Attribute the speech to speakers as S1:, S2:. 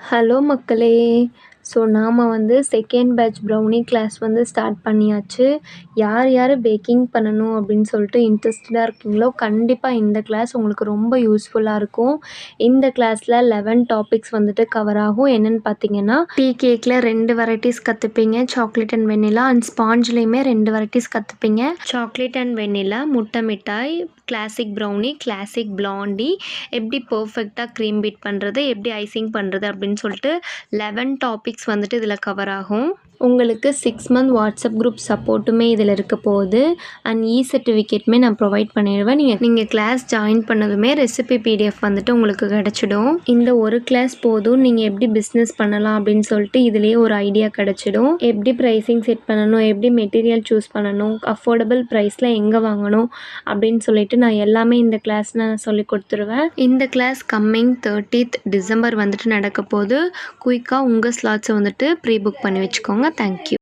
S1: Hello மக்களே! So நாம வந்து செகண்ட் பேட்ச் ப்ரௌனி கிளாஸ் வந்து ஸ்டார்ட் பண்ணியாச்சு. யார் யார் பேக்கிங் பண்ணணும் அப்படின்னு சொல்லிட்டு இன்ட்ரெஸ்டடா இருக்கீங்களோ, கண்டிப்பா இந்த கிளாஸ் உங்களுக்கு ரொம்ப யூஸ்ஃபுல்லா இருக்கும். இந்த கிளாஸ்ல 11 டாபிக்ஸ் வந்துட்டு கவர் ஆகும். என்னன்னு பார்த்தீங்கன்னா, டீ கேக்ல 2 வெரைட்டீஸ் கத்துப்பீங்க. சாக்லேட் அண்ட் வெண்ணிலா அண்ட் ஸ்பாஞ்ச்லேயுமே 2 வெரைட்டீஸ் கத்துப்பீங்க. சாக்லேட் அண்ட் வெண்ணிலா, முட்டை மிட்டாய், கிளாசிக் ப்ரௌனி, கிளாசிக் பிளாண்டி, எப்படி பெர்ஃபெக்ட்டா க்ரீம் பீட் பண்ணுறது, எப்படி ஐசிங் பண்ணுறது அப்படின்னு சொல்லிட்டு 11 டாபிக்ஸ் வந்துட்டு இதில் கவர் ஆகும். உங்களுக்கு 6 மந்த் வாட்ஸ்அப் குரூப் சப்போர்ட்டுமே இதில் இருக்க போகுது. அண்ட் சர்டிஃபிகேட்டுமே நான் ப்ரொவைட் பண்ணிடுவேன். நீங்கள் கிளாஸ் ஜாயின் பண்ணதுமே ரெசிபி பிடிஎஃப் வந்துட்டு உங்களுக்கு கிடச்சிடும். இந்த ஒரு கிளாஸ் போதும், நீங்கள் எப்படி பிஸ்னஸ் பண்ணலாம் அப்படின்னு சொல்லிட்டு இதுலேயே ஒரு ஐடியா கிடச்சிடும். எப்படி ப்ரைஸிங் செட் பண்ணணும், எப்படி மெட்டீரியல் சூஸ் பண்ணணும், அஃபோர்டபுள் ப்ரைஸில் எங்கே வாங்கணும் அப்படின்னு சொல்லிட்டு நான் எல்லாமே இந்த கிளாஸில் நான் சொல்லி கொடுத்துருவேன். இந்த கிளாஸ் கம்மிங் 30th டிசம்பர் வந்துட்டு நடக்க போகுது. குயிக்காக உங்கள் ஸ்லாட்ஸை வந்துட்டு ப்ரீ புக் பண்ணி வச்சுக்கோங்க. தேங்க்யூ.